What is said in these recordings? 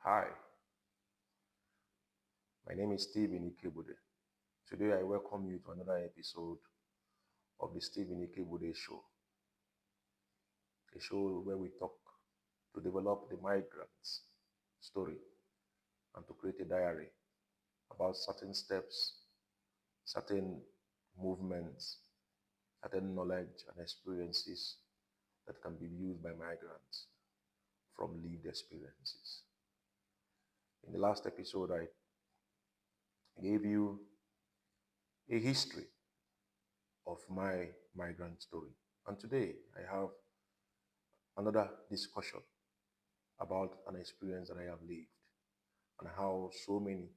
Hi, my name is Stephen Ikebude. Today I welcome you to another episode of the Stephen Ikebude Show, a show where we talk to develop the migrant's story and to create a diary about certain steps, certain movements, certain knowledge and experiences that can be used by migrants from lived experiences. In the last episode, I gave you a history of my migrant story. And today I have another discussion about an experience that I have lived and how so many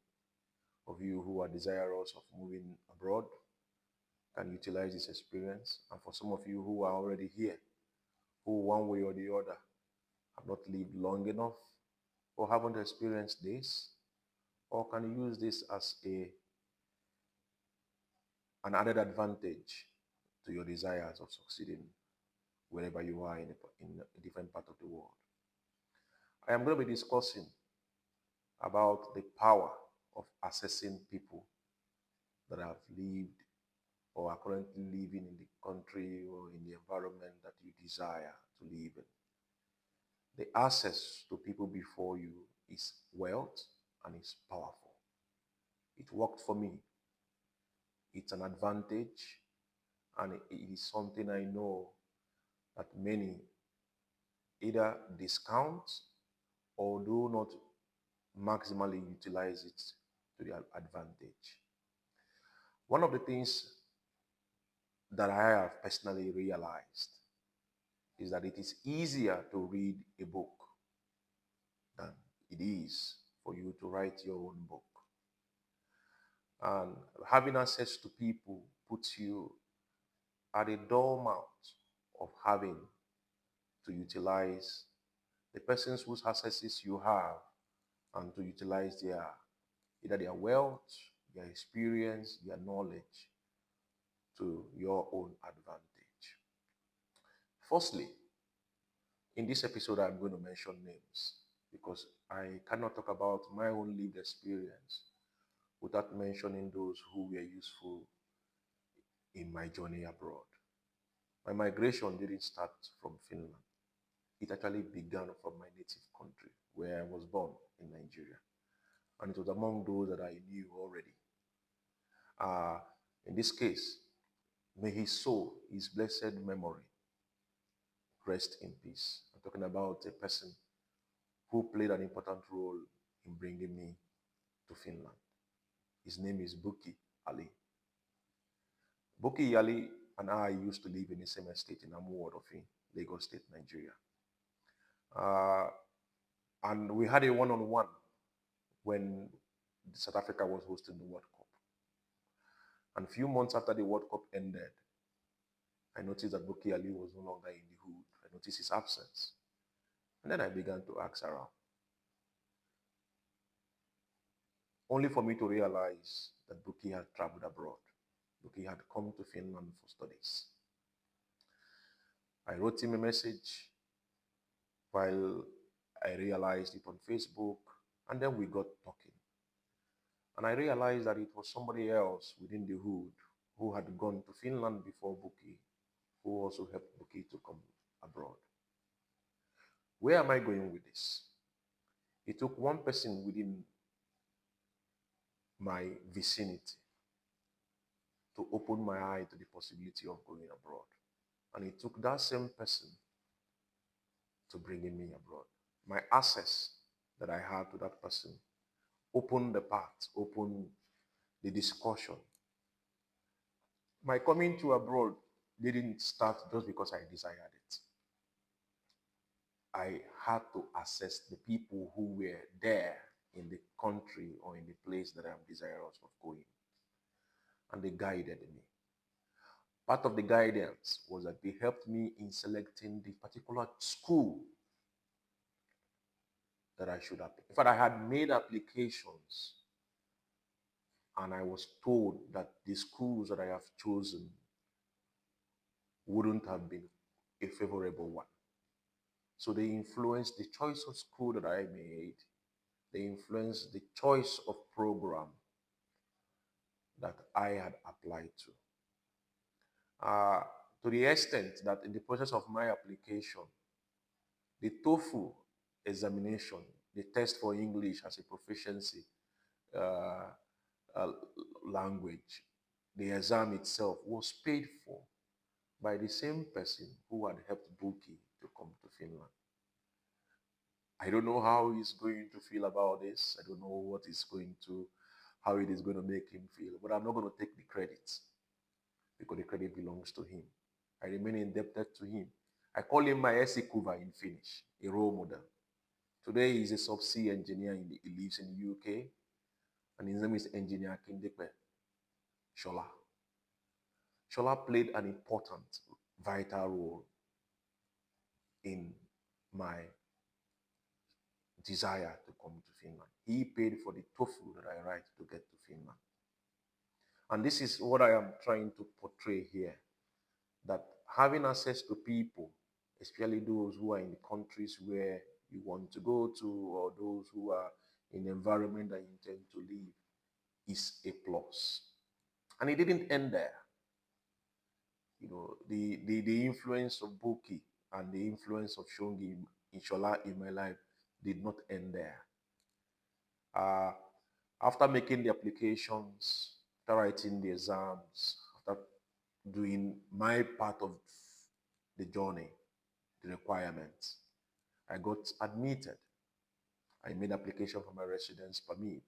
of you who are desirous of moving abroad can utilize this experience. And for some of you who are already here, who one way or the other have not lived long enough or haven't experienced this, or can use this as an added advantage to your desires of succeeding wherever you are in a different part of the world. I am going to be discussing about the power of assessing people that have lived or are currently living in the country or in the environment that you desire to live in. The access to people before you is wealth and is powerful. It worked for me. It's an advantage, and it is something I know that many either discount or do not maximally utilize it to their advantage. One of the things that I have personally realized is that it is easier to read a book than it is for you to write your own book. And having access to people puts you at a doormat of having to utilize the persons whose accesses you have and to utilize either their wealth, their experience, their knowledge to your own advantage. Firstly, in this episode, I'm going to mention names because I cannot talk about my own lived experience without mentioning those who were useful in my journey abroad. My migration didn't start from Finland. It actually began from my native country where I was born in Nigeria. And it was among those that I knew already. In this case, may his soul, his blessed memory, rest in peace. I'm talking about a person who played an important role in bringing me to Finland. His name is Bukky Alli. Bukky Alli and I used to live in the same estate in Amuwodofi, Lagos State, Nigeria. And we had a one-on-one when South Africa was hosting the World Cup. And a few months after the World Cup ended, I noticed that Bukky Alli was no longer in the hood. I noticed his absence. And then I began to ask around, only for me to realize that Bukky had traveled abroad. Bukky had come to Finland for studies. I wrote him a message while I realized it on Facebook, and then we got talking. And I realized that it was somebody else within the hood who had gone to Finland before Bukky, who also helped Bukky to come abroad. Where am I going with this? It took one person within my vicinity to open my eye to the possibility of going abroad. And it took that same person to bring me abroad. My access that I had to that person opened the path, opened the discussion. My coming to abroad didn't start just because I desired it. I had to assess the people who were there in the country or in the place that I'm desirous of going. And they guided me. Part of the guidance was that they helped me in selecting the particular school that I should apply. In fact, I had made applications and I was told that the schools that I have chosen wouldn't have been a favorable one. So they influenced the choice of school that I made They influenced the choice of program that I had applied to. To the extent that in the process of my application, the TOEFL examination, the test for English as a proficiency uh, uh, language, the exam itself was paid for by the same person who had helped Bukky to come to Finland. I don't know how he's going to feel about this. I don't know how it is going to make him feel, but I'm not going to take the credit because the credit belongs to him. I remain indebted to him. I call him my Ikebude in Finnish, a role model. Today he's a subsea engineer. He lives in the UK, and his name is Engineer Akindipe, Shola. Shola played an important, vital role in my desire to come to Finland. He paid for the TOEFL that I write to get to Finland. And this is what I am trying to portray here, that having access to people, especially those who are in the countries where you want to go to, or those who are in the environment that you intend to live, is a plus. And it didn't end there. You know, the influence of Bukky and the influence of Shongi in Shola in my life did not end there. Uh, After making the applications, after writing the exams, after doing my part of the journey, the requirements, I got admitted. I made application for my residence permit.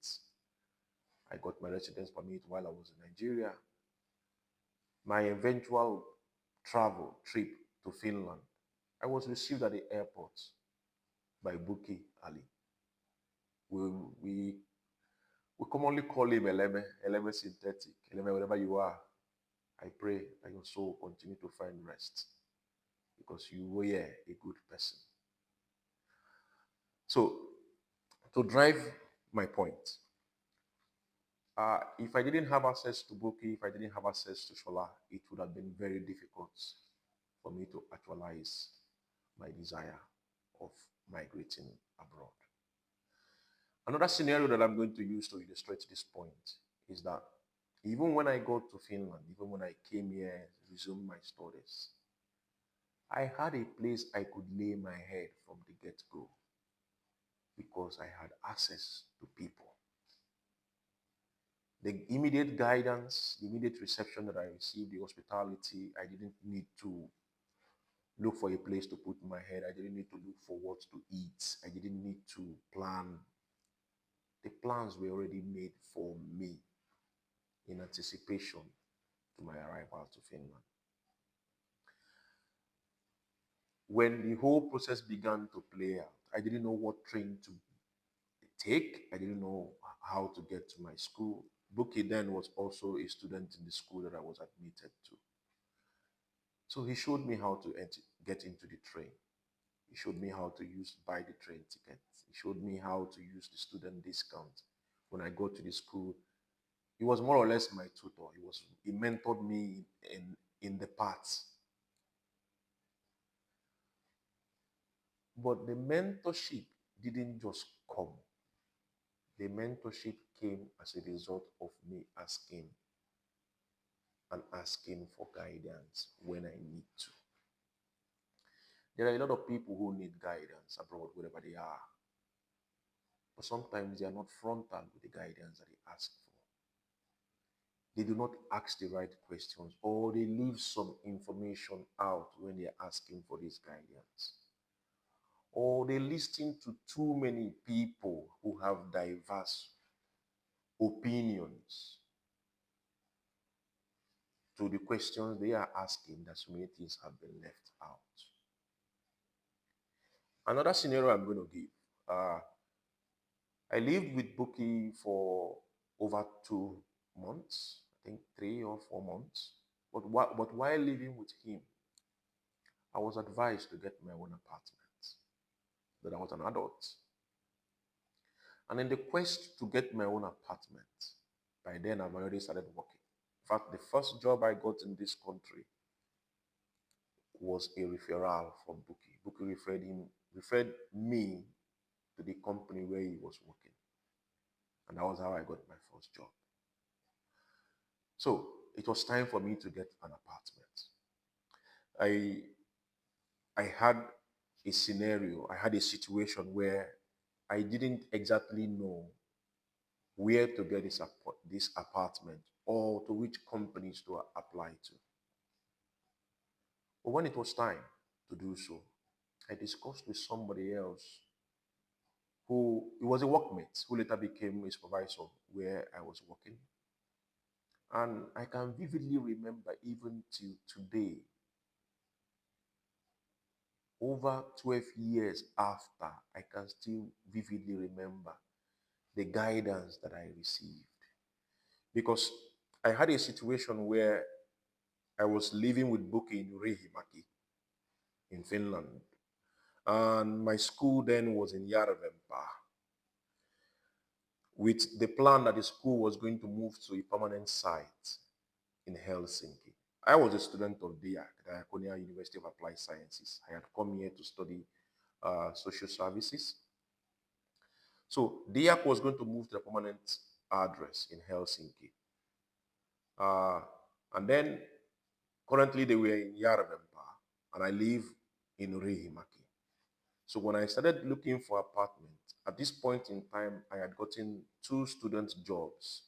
I got my residence permit while I was in Nigeria. My eventual travel trip to Finland, I was received at the airport by Bukky Alli. We, we, we commonly call him Eleme synthetic, Eleme, wherever you are. I pray that your soul continue to find rest because you were a good person. So, to drive my point, if I didn't have access to Bukky, if I didn't have access to Shola, it would have been very difficult for me to actualize my desire of migrating abroad. Another scenario that I'm going to use to illustrate this point is that even when I got to Finland, even when I came here, resumed my studies, I had a place I could lay my head from the get-go because I had access to people. The immediate guidance, the immediate reception that I received, the hospitality, I didn't need to look for a place to put my head. I didn't need to look for what to eat. I didn't need to plan. The plans were already made for me in anticipation to my arrival to Finland. When the whole process began to play out, I didn't know what train to take. I didn't know how to get to my school. Bukky then was also a student in the school that I was admitted to. So he showed me how to get into the train. He showed me how to buy the train ticket. He showed me how to use the student discount. When I go to the school, he was more or less my tutor. He mentored me in the parts. But the mentorship didn't just come. The mentorship came as a result of me asking for guidance when I need to. There are a lot of people who need guidance abroad, wherever they are. But sometimes they are not frontal with the guidance that they ask for. They do not ask the right questions, or they leave some information out when they are asking for this guidance. Or they listen to too many people who have diverse opinions to the questions they are asking, that so many things have been left out. Another scenario I'm going to give. I lived with Bukky for over 2 months, I think 3 or 4 months. But while living with him, I was advised to get my own apartment, that I was an adult. And in the quest to get my own apartment, by then I've already started working. In fact, the first job I got in this country was a referral from Bukky. Bukky referred me to the company where he was working. And that was how I got my first job. So it was time for me to get an apartment. I I had a scenario, I had a situation where I didn't exactly know where to get this apartment or to which companies to apply to. But when it was time to do so, I discussed with somebody else who, it was a workmate who later became a supervisor where I was working. And I can vividly remember, even till today, over 12 years after, I can still vividly remember the guidance that I received. Because I had a situation where I was living with Bukky in Reuniting in Finland. And my school then was in Järvenpää, with the plan that the school was going to move to a permanent site in Helsinki. I was a student of DIAC, the University of Applied Sciences. I had come here to study social services. So DIAC was going to move to the permanent address in Helsinki. And then currently they were in Järvenpää, and I live in Rehimäki. So when I started looking for apartment, at this point in time, I had gotten 2 student jobs.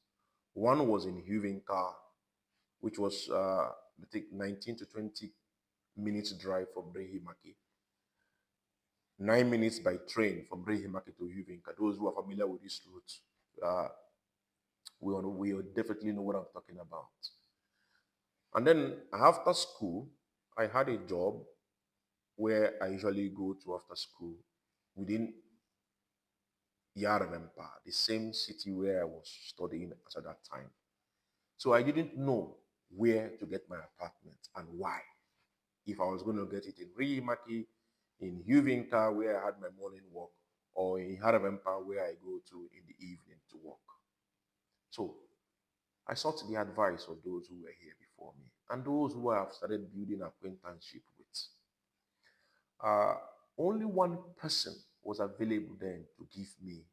One was in Hyvinkää, which was I think 19 to 20 minutes drive from Rehimäki. 9 minutes by train from Rehimäki to Hyvinkää. Those who are familiar with this route, will definitely know what I'm talking about. And then after school, I had a job where I usually go to after school within Järvenpää, the same city where I was studying at that time. So I didn't know where to get my apartment and why. If I was going to get it in Rehimäki, in Hyvinkää, where I had my morning walk, or in Järvenpää, where I go to in the evening to work. So I sought the advice of those who were here before me and those who I have started building acquaintanceship with. Only one person was available then to give me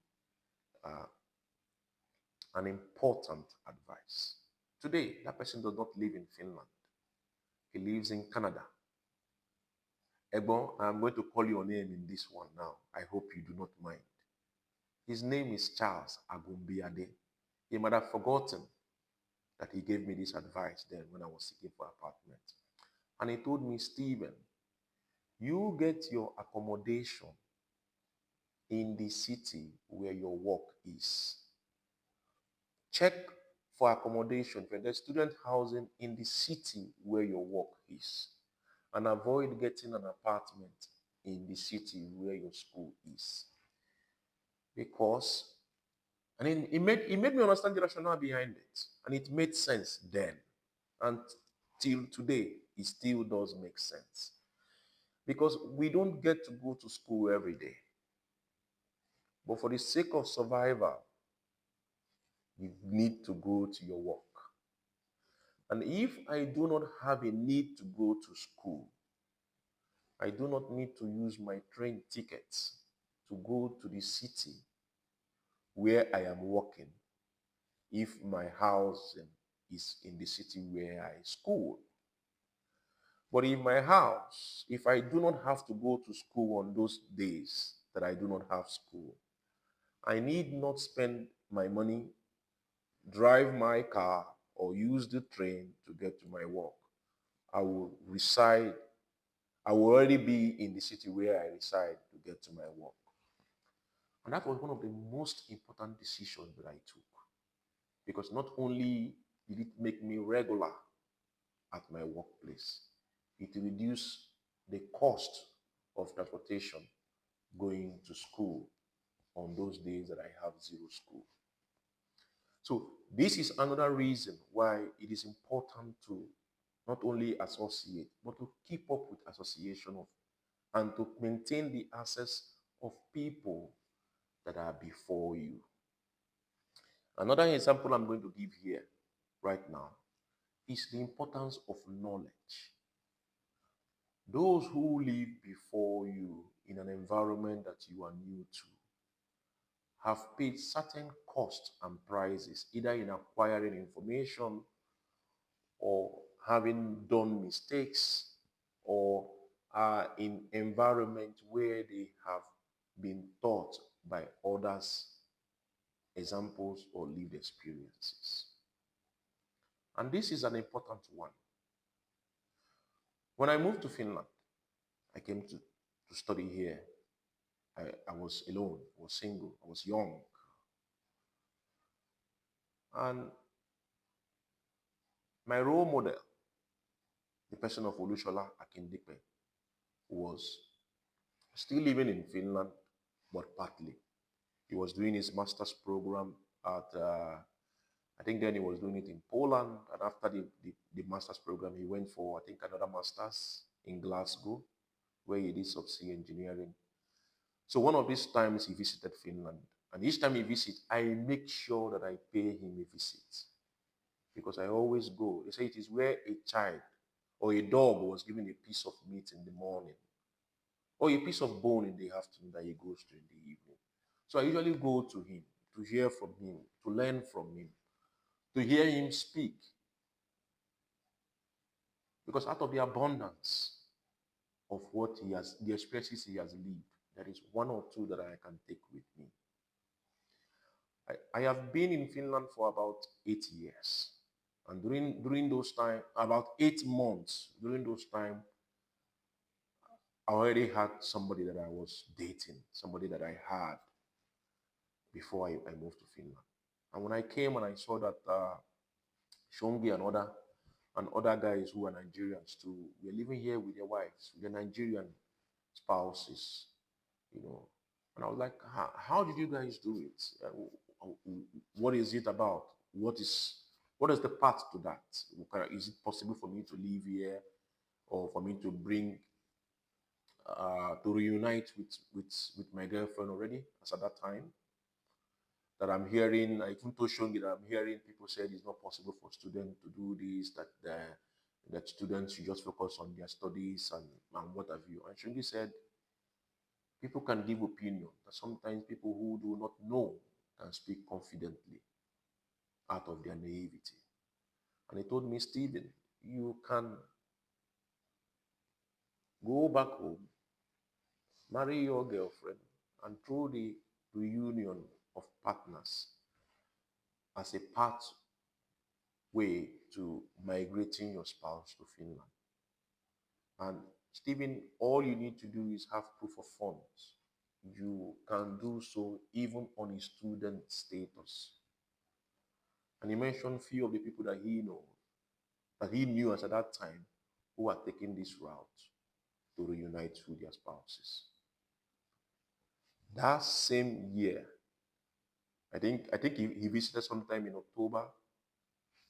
an important advice. Today, that person does not live in Finland. He lives in Canada. Egbon, I'm going to call your name in this one now. I hope you do not mind. His name is Charles Agunbiade. He might have forgotten that he gave me this advice then when I was seeking for apartment. And he told me, Stephen, you get your accommodation in the city where your work is. Check for accommodation for the student housing in the city where your work is. And avoid getting an apartment in the city where your school is. Because, and it made me understand the rationale behind it. And it made sense then. And till today, it still does make sense. Because we don't get to go to school every day. But for the sake of survival, you need to go to your work. And if I do not have a need to go to school, I do not need to use my train tickets to go to the city where I am working if my house is in the city where I school. But in my house, if I do not have to go to school on those days that I do not have school, I need not spend my money, drive my car, or use the train to get to my work. I will already be in the city where I reside to get to my work. And that was one of the most important decisions that I took. Because not only did it make me regular at my workplace, it reduced the cost of transportation going to school on those days that I have zero school. So this is another reason why it is important to not only associate, but to keep up with association of, and to maintain the access of people that are before you. Another example I'm going to give here right now is the importance of knowledge. Those who live before you in an environment that you are new to, have paid certain costs and prices, either in acquiring information or having done mistakes, or are in environment where they have been taught by others, examples or lived experiences. And this is an important one. When I moved to Finland, I came to study here. I was alone, I was single, I was young. And my role model, the person of Shola Akindipe, was still living in Finland, but partly. He was doing his master's program at, I think then he was doing it in Poland. And after the master's program, he went for, I think, another master's in Glasgow, where he did subsea engineering. So one of these times he visited Finland. And each time he visits, I make sure that I pay him a visit. Because I always go. They say it is where a child or a dog was given a piece of meat in the morning, or a piece of bone in the afternoon, that he goes to in the evening. So I usually go to him to hear from him, to learn from him, to hear him speak. Because out of the abundance of what he has, the experiences he has lived, there is one or two that I can take with me. I have been in Finland for about 8 years. And during those time, about 8 months, during those time, I already had somebody that I was dating, somebody that I had before I moved to Finland. And when I came and I saw that Shongi and other guys who are Nigerians too were living here with their wives, with their Nigerian spouses, you know. And I was like, how did you guys do it? What is it about? What is the path to that? Is it possible for me to live here, or for me to bring to reunite with my girlfriend already, as at that time? That I'm hearing, I even told Shongi that I'm hearing people said it's not possible for students to do this, that students should just focus on their studies and what have you. And Shongi said, people can give opinion, that sometimes people who do not know can speak confidently out of their naivety. And he told me, Stephen, you can go back home, marry your girlfriend, and through the reunion of partners as a pathway to migrating your spouse to Finland. And Stephen, all you need to do is have proof of funds. You can do so even on a student status. And he mentioned few of the people that he knew as at that time, who are taking this route to reunite with their spouses. That same year, I think he visited sometime in October.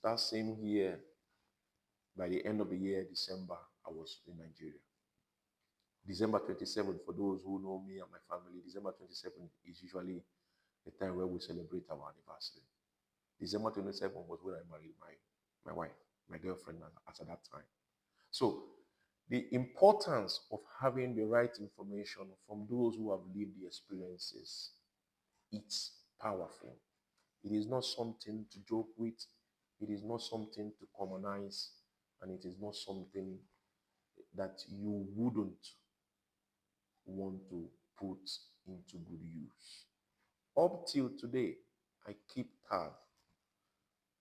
That same year, by the end of the year, December, I was in Nigeria. December 27th, for those who know me and my family, December 27th is usually the time where we celebrate our anniversary. December 27th was when I married my wife, my girlfriend at that time. So the importance of having the right information from those who have lived the experiences, it's powerful. It is not something to joke with. It is not something to commonize. And it is not something that you wouldn't want to put into good use. Up till today, I keep tab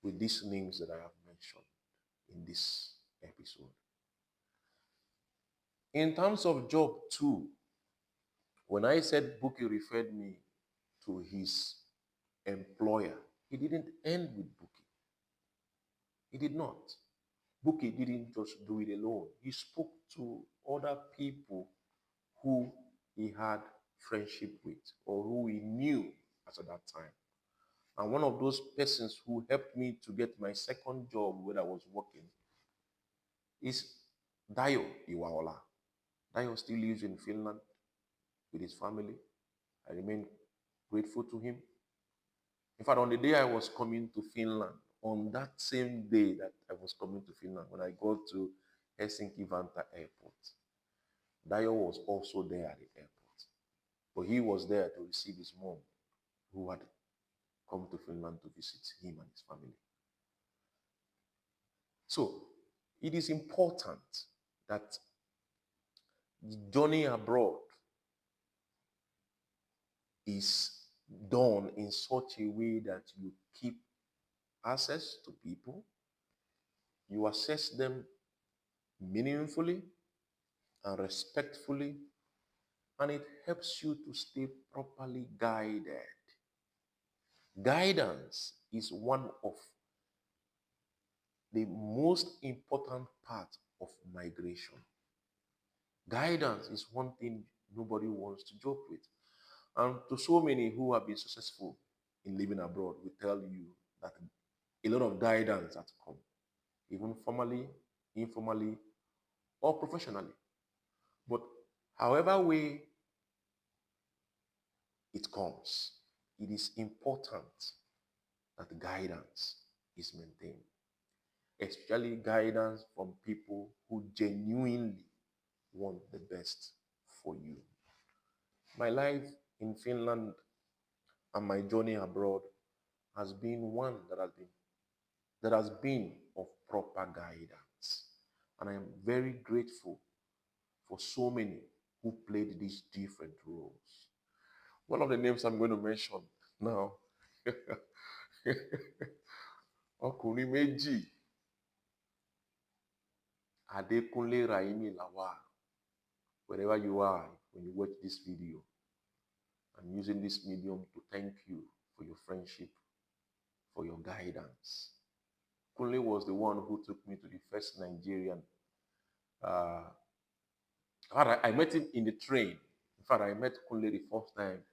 with these names that I have mentioned in this episode. In terms of job too, when I said Bukky referred me to his employer, he didn't end with Bukky. He did not. Bukky didn't just do it alone. He spoke to other people who he had friendship with or who he knew at that time. And one of those persons who helped me to get my second job where I was working is Dayo Iwaola. Dayo still lives in Finland with his family. I remain grateful to him. In fact, on the day I was coming to Finland, on that same day that I was coming to Finland, when I got to Helsinki-Vantaa airport, Dayo was also there at the airport. But he was there to receive his mom who had come to Finland to visit him and his family. So it is important that the journey abroad is done in such a way that you keep access to people, you assess them meaningfully and respectfully, and it helps you to stay properly guided. Guidance is one of the most important part of migration. Guidance is one thing nobody wants to joke with. And to so many who have been successful in living abroad, we tell you that a lot of guidance has come, even formally, informally, or professionally. But however way it comes, it is important that guidance is maintained, especially guidance from people who genuinely want the best for you. My life in Finland and my journey abroad has been one that has been of proper guidance. And I am very grateful for so many who played these different roles. One of the names I'm going to mention now, ọkùnrin méjì, Adekunle Raimi Lawal. Wherever you are, when you watch this video, I'm using this medium to thank you for your friendship, for your guidance. Kunle was the one who took me to the first Nigerian. I met him in the train. In fact, I met Kunle the first time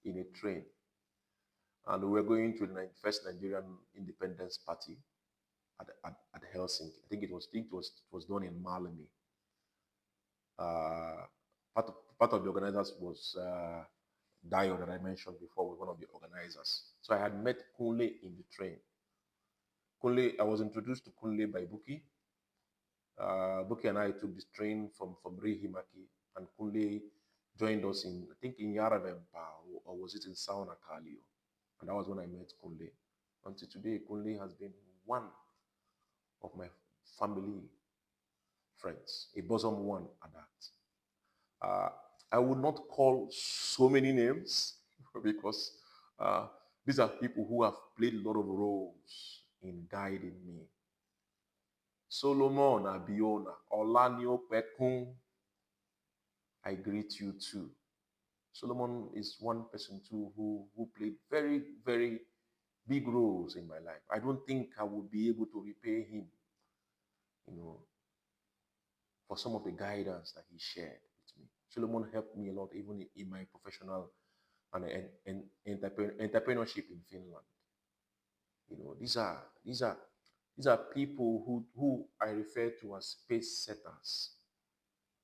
in a train. And we were going to the first Nigerian Independence Party at Helsinki. I think it was done in Malmi. Part of the organizers was Dio that I mentioned before, was one of the organizers. So I had met Kunle in the train. I was introduced to Kunle by Bukky. Bukky and I took this train from Reuniting, and Kunle joined us in, I think, in Yaravempa, or was it in Sauna Kalio? And that was when I met Kunle. Until today, Kunle has been one of my family friends, a bosom one at that. I would not call so many names because these are people who have played a lot of roles in guiding me. Solomon Abiona, Olanio Pekun, I greet you too. Solomon is one person too who played very, very big roles in my life. I don't think I would be able to repay him, for some of the guidance that he shared with me. Solomon helped me a lot, even in my professional and entrepreneurship in Finland. These are people who I refer to as pace setters.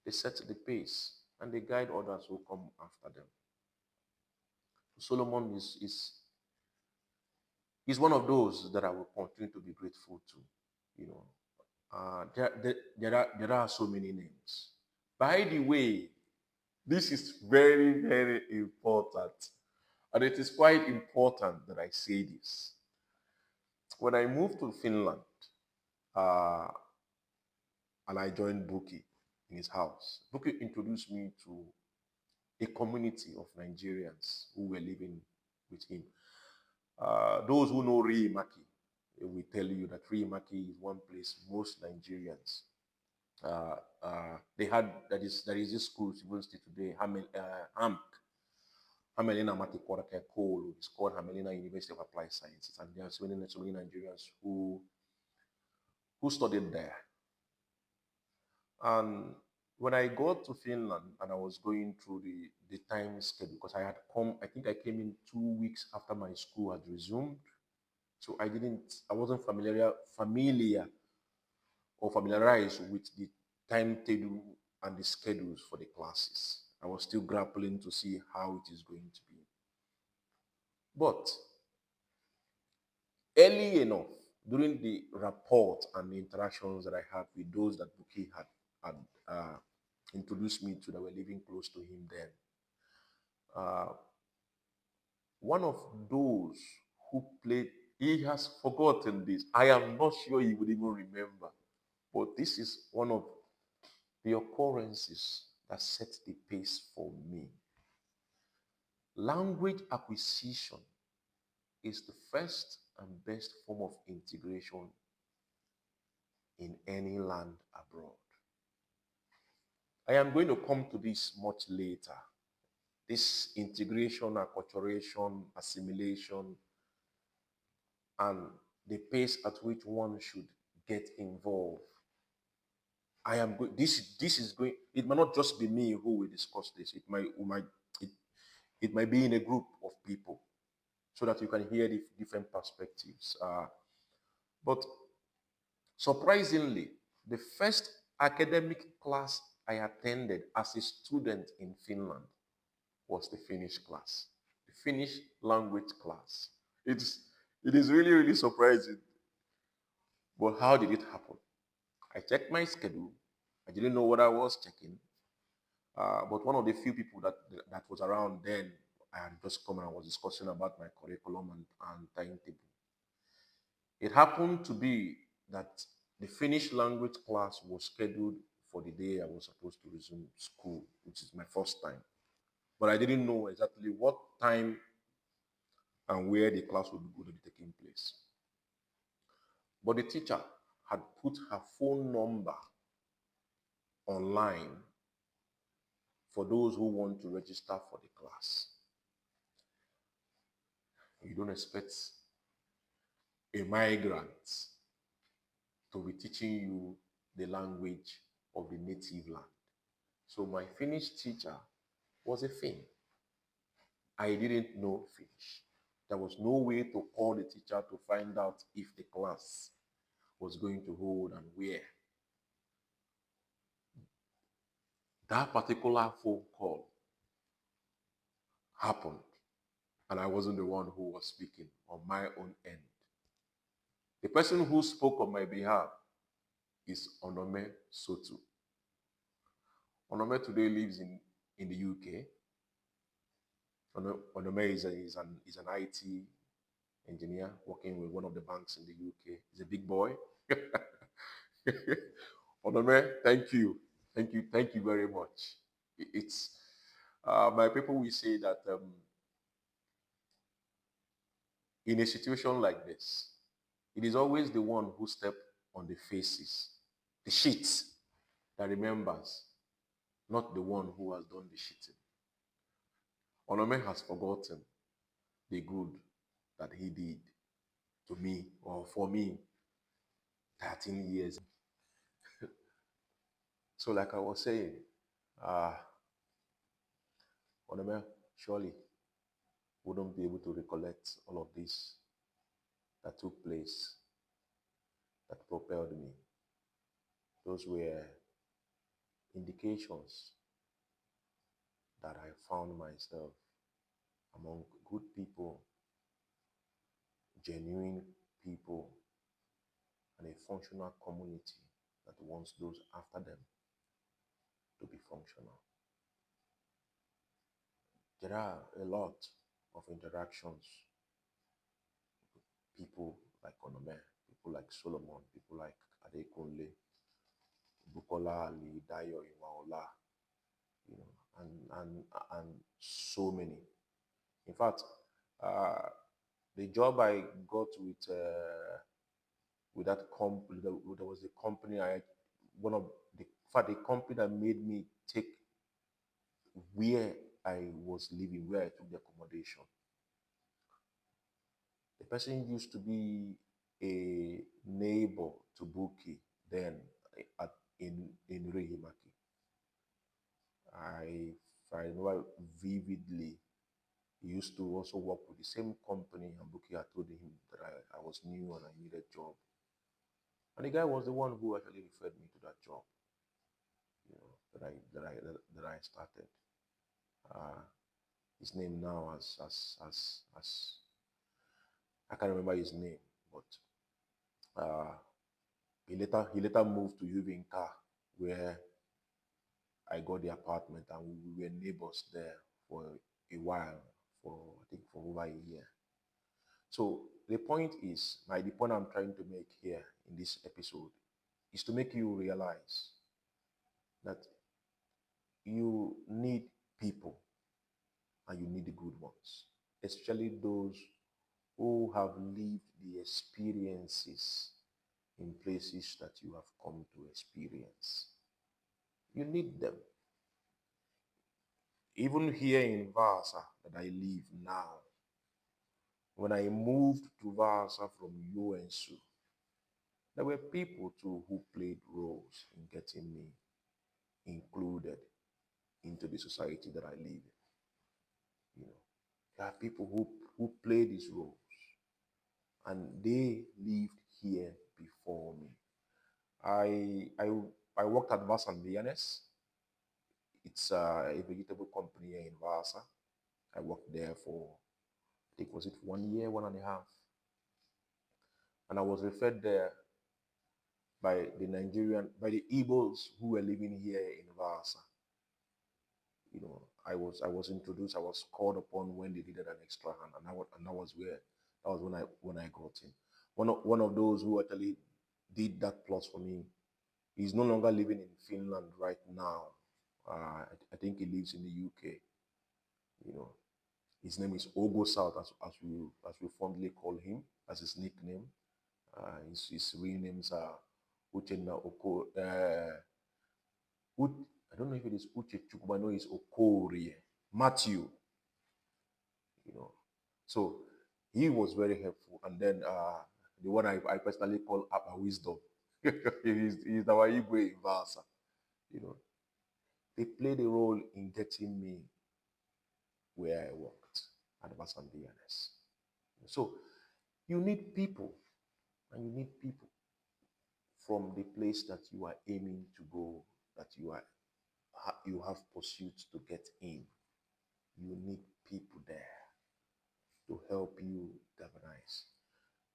They set the pace and they guide others who come after them. Solomon is one of those that I will continue to be grateful to. There are so many names. By the way, this is very, very important. And it is quite important that I say this. When I moved to Finland, and I joined Bukky in his house, Bukky introduced me to a community of Nigerians who were living with him. Those who know Reuniting will tell you that Reuniting is one place most Nigerians. There is this school even still today, Hamelina Matikorake Kolu. It's called Hamelina University of Applied Sciences, and there are so many Nigerians who studied there. And when I got to Finland and I was going through the time schedule, because I think I came in 2 weeks after my school had resumed. So I wasn't familiar or familiarized with the timetable and the schedules for the classes. I was still grappling to see how it is going to be. But early enough, during the rapport and the interactions that I had with those that Bukky had introduced me to, that were living close to him then, One of those who played, he has forgotten this. I am not sure he would even remember. But this is one of the occurrences that set the pace for me. Language acquisition is the first and best form of integration in any land abroad. I am going to come to this much later. This integration, acculturation, assimilation, and the pace at which one should get involved. I am going. This is going. It might not just be me who will discuss this. It might be in a group of people, so that you can hear the different perspectives. But surprisingly, the first academic class I attended as a student in Finland was the Finnish class, the Finnish language class. It is really, really surprising. But how did it happen? I checked my schedule. I didn't know what I was checking. But one of the few people that was around then, I had just come and I was discussing about my curriculum and timetable. It happened to be that the Finnish language class was scheduled for the day I was supposed to resume school, which is my first time. But I didn't know exactly what time and where the class would be going to be taking place. But the teacher had put her phone number online for those who want to register for the class. You don't expect a migrant to be teaching you the language of the native land. So my Finnish teacher was a Finn. I didn't know Finnish. There was no way to call the teacher to find out if the class was going to hold and where. That particular phone call happened, and I wasn't the one who was speaking on my own end. The person who spoke on my behalf is Onome Sotu. Onome today lives in the UK. Onome is an IT engineer working with one of the banks in the UK. He's a big boy. Onome, thank you. Thank you very much. It's my people will say that in a situation like this, it is always the one who steps on the faces, the sheets, that remembers, not the one who has done the cheating. Onome has forgotten the good that he did to me or for me 13 years. So like I was saying, Onome surely wouldn't be able to recollect all of this that took place, that propelled me. Those were indications that I found myself among good people, genuine people, and a functional community that wants those after them to be functional. There are a lot of interactions with people like Onome, people like Solomon, people like Adekunle, Bukola, Ali, Dayo, Iwaola, you know, and so many. In fact, uh, the job I got with that company, there was a company one of the, in fact, the company that made me take where I was living, where I took the accommodation. The person used to be a neighbor to Bukky then in Reuniting. I remember vividly. He used to also work with the same company, and Bukky had told him that I was new and I needed a job. And the guy was the one who actually referred me to that job, you know, that I started. Uh, his name now as I can't remember his name, but he later moved to Uvinka, where I got the apartment, and we were neighbors there for a while. for I think for over a year. So the point I'm trying to make here in this episode is to make you realize that you need people and you need the good ones, especially those who have lived the experiences in places that you have come to experience. You need them. Even here in Vaasa that I live now, when I moved to Vaasa from UNSU, there were people too who played roles in getting me included into the society that I live in. You know, there are people who play these roles and they lived here before me. I worked at Vaasa and Vianes. It's a vegetable company here in Vaasa. I worked there for, I think, was it 1 year, 1.5? And I was referred there by the Igbos who were living here in Vaasa. You know, I was introduced, I was called upon when they needed an extra hand, and that was when I got in. One of those who actually did that plus for me, he's no longer living in Finland right now. I think he lives in the UK. You know, his name is Ogo South, as we fondly call him, as his nickname. His real names are Uchenna Oko. I don't know if it is Uche Chukwu, I know it's Okorie, Matthew. You know, so he was very helpful. And then the one I personally call Abba Wisdom, he's our Igwe in Vaasa. You know, they played a role in getting me where I worked at Vaasa and BNS. So you need people, and you need people from the place that you are aiming to go, that you have pursuits to get in. You need people there to help you galvanize.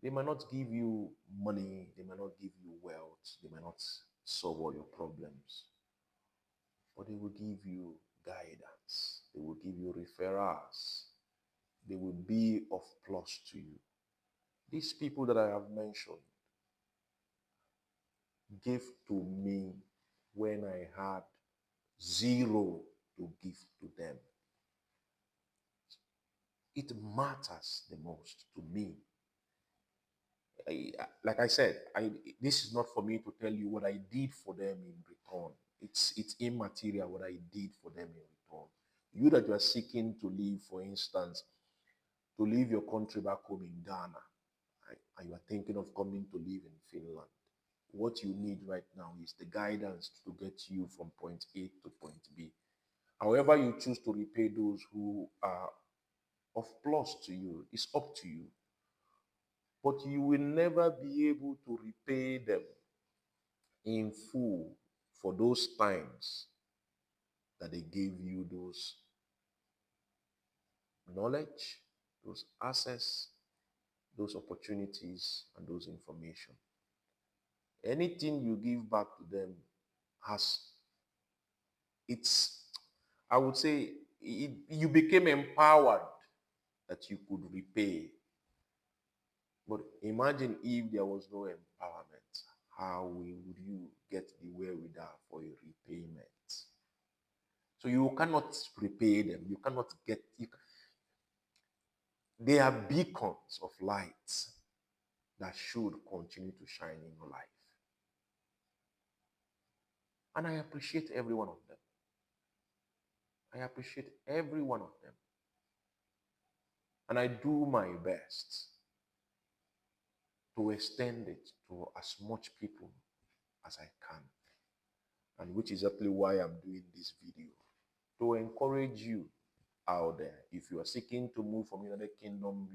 They might not give you money, they might not give you wealth, they might not solve all your problems, but they will give you guidance, they will give you referrals, they will be of plus to you. These people that I have mentioned gave to me when I had zero to give to them. It matters the most to me. Like I said, this is not for me to tell you what I did for them in return. It's immaterial what I did for them in return. You that you are seeking to leave, for instance, to leave your country back home in Ghana, and you are thinking of coming to live in Finland, what you need right now is the guidance to get you from point A to point B. However you choose to repay those who are of plus to you, it's up to you. But you will never be able to repay them in full for those times that they gave you those knowledge, those access, those opportunities, and those information. Anything you give back to them I would say, you became empowered that you could repay. But imagine if there was no empowerment, how would you get the wherewithal for a repayment? So you cannot repay them. You cannot get. They are beacons of light that should continue to shine in your life. And I appreciate every one of them. I appreciate every one of them. And I do my best to extend it to as much people as I can. And which is exactly why I'm doing this video. To encourage you out there. If you are seeking to move from United Kingdom,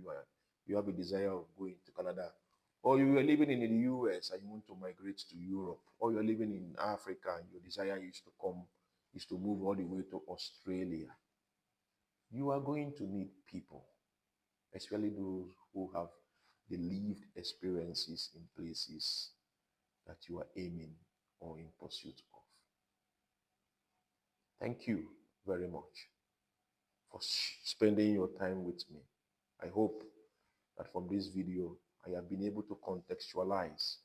you have a desire of going to Canada, or you are living in the US and you want to migrate to Europe, or you're living in Africa and your desire is to move all the way to Australia, you are going to need people, especially those who have the lived experiences in places that you are aiming or in pursuit of. Thank you very much for spending your time with me. I hope that from this video, I have been able to contextualize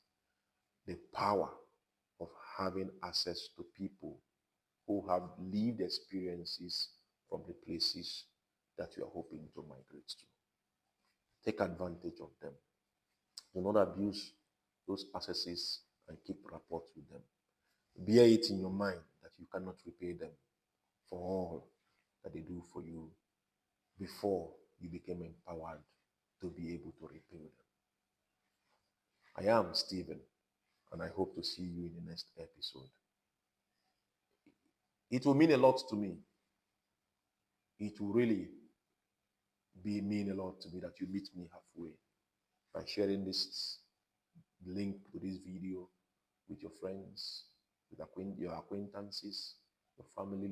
the power of having access to people who have lived experiences from the places that you are hoping to migrate to. Take advantage of them. Do not abuse those accesses and keep rapport with them. Bear it in your mind that you cannot repay them for all that they do for you before you became empowered to be able to repay them. I am Stephen, and I hope to see you in the next episode. It will mean a lot to me. It will really mean a lot to me that you meet me halfway by sharing this link to this video with your friends, with your acquaintances, your family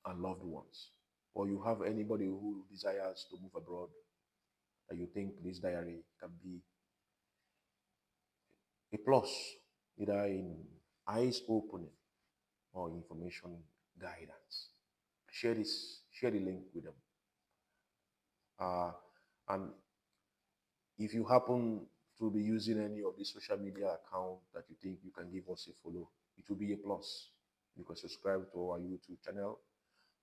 and loved ones. Or you have anybody who desires to move abroad that you think this diary can be a plus, either in eyes opening or information guidance. Share the link with them. And if you happen to be using any of the social media accounts that you think you can give us a follow, it will be a plus. You can subscribe to our YouTube channel.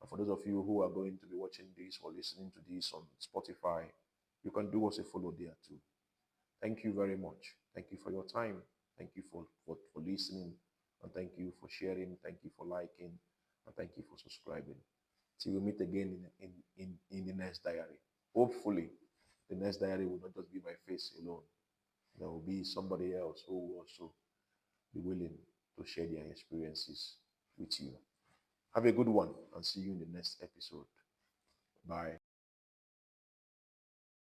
And for those of you who are going to be watching this or listening to this on Spotify, you can do us a follow there too. Thank you very much. Thank you for your time. Thank you for listening. And thank you for sharing. Thank you for liking. And thank you for subscribing. Till we meet again in the next diary. Hopefully, the next diary will not just be my face alone. There will be somebody else who will also be willing to share their experiences with you. Have a good one and see you in the next episode. Bye.